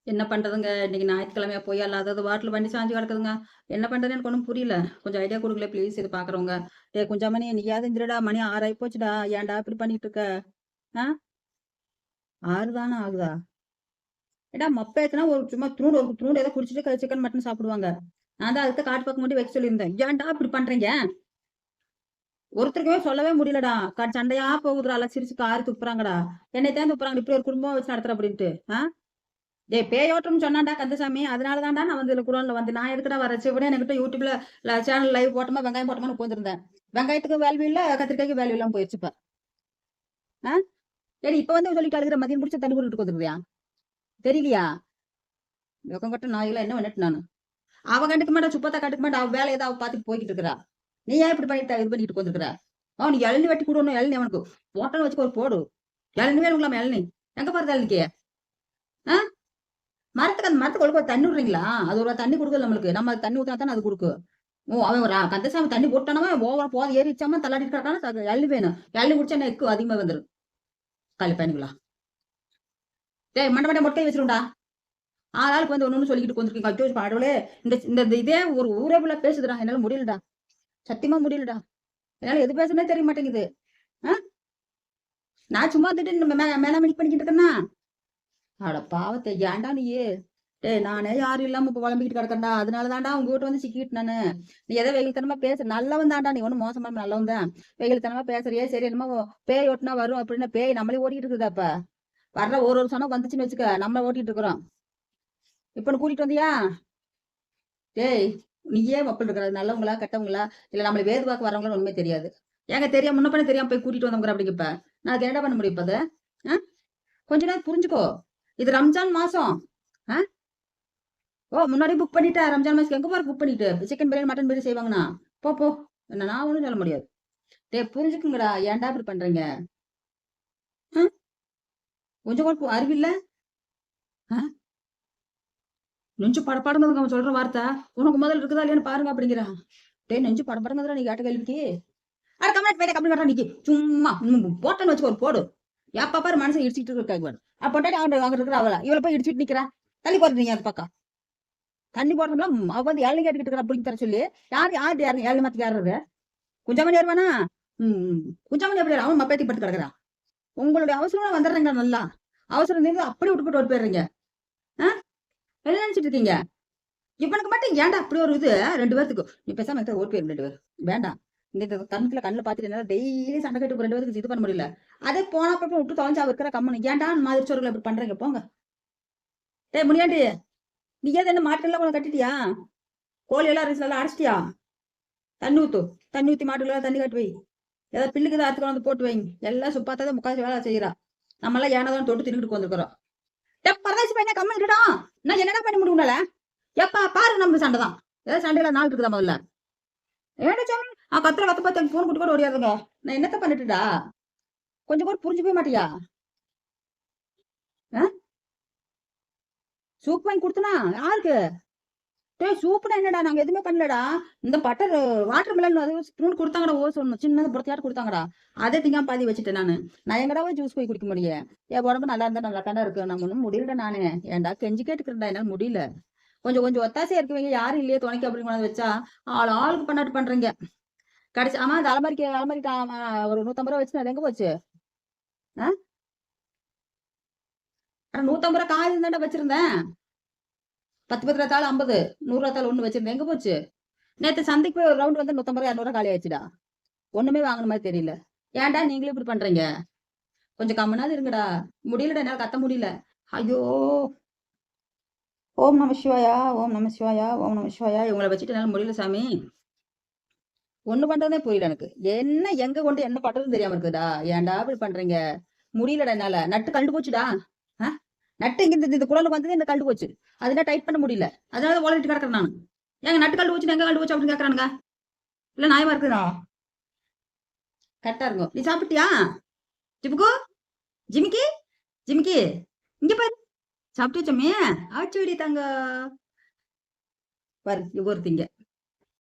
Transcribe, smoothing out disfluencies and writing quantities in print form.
என்ன பண்றதுங்க? இன்னைக்கு ஞாயித்துக்கிழமையா போய் அல்லாதது வாட்டுல வண்டி சாஞ்சு கிடக்குதுங்க. என்ன பண்றதுன்னு எனக்கு ஒண்ணும் புரியல. கொஞ்சம் ஐடியா குடுங்களேன் ப்ளீஸ் இது பார்க்குறவங்க. டேய் குஞ்சாமணி நீயாவது எந்திரிடா, மணி 6 ஆயி போச்சுடா. ஏன்டா இப்படி பண்ணிட்டு இருக்க? ஆ? 6 தான ஆகுதா? ஏடா மப்ப ஏத்துனா ஒரு துணூண்டு ஏதோ குடிச்சிட்டு சிக்கன், மட்டன் சாப்பிடுவாங்க. நான் தான் அதுக்கு காட்டு பக்கம் மட்டும் வைக்க சொல்லியிருந்தேன். ஏன்டா இப்படி பண்றீங்க? ஒருத்தருக்குமே சொல்லவே முடியலடா. சண்டையா போகுதுடா. எல்லாம் சிரிச்சு காரி துப்புறாங்கடா. என்னைய தான் துப்புறாங்க. இப்படி ஒரு குடும்பம் வச்சு நடத்துற அப்படின்ட்டு. ஆ? டேய் பேயோட்டம்னு சொன்னான்டா கந்தசாமி. அதனால தான்டா நான் வந்து இதுல குடோன்ல வந்து நான் எதுக்குடா வரேன்? சிவனே என்கிட்ட யூடியூப்ல சேனல் லைவ் போட்டோமா, வெங்காயம் போட்டோமான்னு உட்காந்துருந்தேன். வெங்காயத்துக்கு வேல்யூ இல்ல, கத்திரிக்காய்க்கு வேல்யூ இல்லாம போயிருச்சு இப்ப. ஆ? ஏடி இப்ப வந்து சொல்லிட்டு அழுகுற மதியம் முடிச்சு தண்ணி போட்டுட்டு உட்காந்துருக்கியா? தெரியலையா? வெக்கம் கட்ட நாய்களா என்ன பண்ணிட்டு நானு? அவ கண்டுக்க மாட்டா, சுப்பத்தா கண்டுக்க மாட்டா. அவ வேலையை தான் அவ பாத்துட்டு போய்கிட்டு இருக்கிறா. நீ ஏன் இப்படி பண்ணிட்டு இது பண்ணிட்டு உட்காந்துருக்கிற? நீ இளநீ வெட்டி கொடுக்கணும். இளநீ அவனுக்கு போட்டோன்னு வச்சுக்க ஒரு போடு. இளநீ வேணுங்களாமா இளநீ? எங்க போறது இளநிக்கு? ஆ? மரத்துக்கு அந்த மரத்துக்கு ஒழுங்கா தண்ணி விடுறீங்களா? அது ஒரு தண்ணி கொடுக்குது நம்மளுக்கு. நம்ம அதுக்கு தண்ணி ஊத்தினா தானே அது கொடுக்கும். அவன் ஒரு கந்தசாமி தண்ணி போட்டானவன் ஓவரா போத ஏறிச்சாம தள்ளாடிட்டு கிடக்கான எள்ளு வேணும். எள்ளு குடிச்சா என்ன எக்கு அதிகமா வந்துடும். காலி பயணிகளா. டேய் மண்டை மண்டை மொட்டை வச்சிருண்டா. ஆளாளுக்கு வந்து ஒண்ணு சொல்லிக்கிட்டு கொஞ்சம் அச்சோ பாடவுளே. இந்த இந்த இதே ஒரு ஊரே ஃபுல்லா பேசுதுடா. என்னால முடியலடா. சத்தியமா முடியலடா. என்னால எது பேசுனே தெரிய மாட்டேங்குது. ஆ? நான் சும்மா வந்துட்டு மேல மணி பண்ணிக்கிட்டு இருக்கேன்னா அட பாவத்தை ஏன்டா நீ? டேய் நானே யாரும் இல்லாம இப்ப புலம்பிக்கிட்டு கிடக்கேன்டா. அதனால தான்டா உங்க வீட்டு வந்து சிக்கிட்டு நானு. நீ ஏதோ வெயில்தனமா பேச நல்லவன் தான்டா. நீ ஒண்ணும் மோசமா நல்லவன் தான். வெயில்தனமா பேசுறியே சரி என்னமோ பேய் ஓட்டுனா வரும் அப்படின்னு பேய் நம்மளே ஓட்டிட்டு இருக்குதா அப்ப? வர்ற ஒரு சனம் வந்துச்சுன்னு வச்சுக்க நம்மள ஓட்டிட்டு இருக்கிறோம். இப்ப கூட்டிட்டு வந்தியா? டேய் நீயே மப்பிள் இருக்கிற நல்லவங்களா கெட்டவங்களா இல்ல நம்மள வேது பார்க்க வரவங்களும் ஒண்ணுமே தெரியாது. ஏங்க தெரியாம முன்ன பண்ண தெரியாம போய் கூட்டிட்டு வந்தவங்க அப்படிங்கப்ப நான் அதுக்கு என்னடா பண்ண முடியும் இப்ப அதை? கொஞ்ச நேரம் புரிஞ்சுக்கோ. இது ரம்ஜான் மாசம். ஆ? முன்னாடி புக் பண்ணிட்டா ரம்ஜான் மாசத்துக்கு எங்க போற புக் பண்ணிட்டு சிக்கன் பிரியாணி மட்டன் பிரியாணி செய்வாங்கண்ணா. போ போ. என்ன நான் ஒண்ணும் சொல்ல முடியாது. டேய் புரிஞ்சுக்குங்கடா. ஏன்டா இப்படி பண்றீங்க? ஆ? கொஞ்சம் கூட அறிவில்ல. நெஞ்சு படப்படங்குதுங்க அவன் சொல்ற வார்த்தை. உனக்கு முதல்ல இருக்குதா இல்லையான்னு பாருங்க அப்படிங்கிறான். டேய் நெஞ்சு படப்படங்குதுடா நீ கேட்ட கேள்விக்கு. அட கம்ப்ளைண்ட் போயிட்ட கம்ப்ளைண்ட் கட்டா நிக்கி சும்மா போட்டேன்னு வச்சுக்கோ ஒரு போடு. எப்ப பாரு மனசை இடிச்சிட்டு இருக்காங்க பாரு. அப்பட்டாடி அவங்க இருக்கிற அவள இவளை போய் இடிச்சிட்டு நிக்கிறா. தள்ளி போடுறீங்க அது பக்கம். தண்ணி போடுறதுல அவ வந்து ஏழை கேட்டுக்கிட்டு இருக்கிற அப்படின்னு தர சொல்லி யாரு ஏழை மாத்தி யாரு குஞ்சாமணி ஏறுவானா? ம் குஞ்சாமணி எப்படி அவன் மப்பேத்தி பட்டு கிடக்குறான். உங்களுடைய அவசரம் வந்துடுறீங்க நல்லா. அவசரம் நீங்க அப்படி விட்டுப்பட்டு ஓடி போயிடுறீங்க. என்ன நினைச்சிட்டு இருக்கீங்க? இவனுக்கு மட்டும் ஏன்டா அப்படி ஒரு இது 2 பேத்துக்கு நீ பேசாம ஓடி போயிரு 2 பேரும். வேண்டாம். இந்த கண்ணுல பாத்துட்டு என்னால டெய்லி சண்டை கட்டு 2 பேருக்கு இது பண்ண முடியல. அதே போனா பக்கம் விட்டு தொலைஞ்சா இருக்கிற கம்மனு ஏன்டா மாதிரி சோறுகளை இப்படி பண்றீங்க போங்க. டேய் முனியாண்டி நீ ஏதாவது என்ன மாட்டுலாம் உனக்கு கட்டிட்டியா? கோழி எல்லாம் அரிசி எல்லாம் அரைச்சிட்டியா? தண்ணி ஊத்து. தண்ணி ஊத்தி மாட்டுல தண்ணி காட்டு வை. ஏதாவது பில்லுக்கு தான் அறுத்து வந்து போட்டு வைங்க. எல்லாம் சுப்பாத்தான் முக்காசி வேலை செய்யறா. நம்ம எல்லாம் ஏனதான் தொட்டு தின்னுட்டு வந்துருக்கிறோம். பரதாசி பையன் கம்மன் இருடா. நான் என்னடா பண்ணி முடியும்னால எப்பா பாரு நம்ம சண்டை தான். ஏதாவது சண்டையில நாள் இருக்குதா முதல்ல? ஏடா சாமி கத்துற கத்த பார்த்து போன் குட்டி கூட ஓடியாதுங்க. நான் என்னத்த பண்ணிட்டுடா? கொஞ்சம் கூட புரிஞ்சு போய் மாட்டியா? சூப் வாங்கி கொடுத்தனா யாருக்கு? டேய் சூப்னா என்னடா நாங்க எதுவுமே பண்ணலடா. இந்த பட்டர் வாட்டர் மிலன் அது ஸ்பூன் கொடுத்தாங்கடா. ஒண்ணு சின்னது பொறுத்தியாட்டு கொடுத்தாங்கடா. அதே திங்காம பாதி வச்சுட்டேன் நானு. நான் எங்கடா ஜூஸ் போய் குடிக்க முடியும்? என் உடம்பு நல்லா இருந்தா நல்லா தானே இருக்கு. நம்ம ஒன்றும் முடியலடா நானு. ஏன்டா கெஞ்சி கேட்டுக்கிறேன்டா என்னால முடியல. கொஞ்சம் கொஞ்சம் ஒத்தாசையா இருக்குவீங்க யாரும் இல்லையே துணைக்கு அப்படின்னு கொண்டாந்து வச்சா ஆளுக்கு பண்ணாட்டு பண்றீங்க. கடைசி ஆமா அந்த அலமாரிக்கு ஒரு 150 ரூபா வச்சு அது எங்க போச்சு? 150 ரூபா காய் தாண்டா வச்சிருந்தேன். 10 ரூபா 50 100 ரூபா ஒண்ணு வச்சிருந்தேன் எங்க போச்சு? நேத்து சந்தைக்கு போய் ஒரு ரவுண்ட் வந்து 150 ரூபா 200 ரூபா காலி ஆயிடுச்சுடா. ஒண்ணுமே வாங்கின மாதிரி தெரியல. ஏன்டா நீங்களும் இப்படி பண்றீங்க? கொஞ்சம் கம்மனாவது இருங்கடா. முடியலடா என்னால கத்த முடியல. ஐயோ ஓம் நம சிவாயா ஓம் நம சிவாயா ஓம் நம சிவாயா இவங்களை வச்சுட்டு என்னால முடியல சாமி. ஒண்ணு பண்றதே புரியல எனக்கு. என்ன எங்க கொண்டு என்ன பண்றதுன்னு தெரியாம இருக்குடா. ஏன்டா இப்படி பண்றீங்க? முடியலடா என்னால. நட்டு கண்டு போச்சுடா. நட்டு இங்க இந்த குழலுக்கு வந்தது இந்த கண்டு போச்சு. அதெல்லாம் டைட் பண்ண முடியல. அதனால ஓடிட்டு கிடக்குறேன் நான். ஏங்க நட்டு கண்டு போச்சு எங்க கண்டு போச்சு அப்படின்னு கேக்குறானுங்க. இல்ல நியாயமா இருக்குதா? கரெக்டா இருக்கும். நீ சாப்பிட்டியா? ஜிப்புக்கு ஜிமிக்கி ஜிமிக்கி இங்க பாரு. சாப்பிட்டு வச்சோமே ஆச்சுடி தங்க பாரு ஒருத்திங்க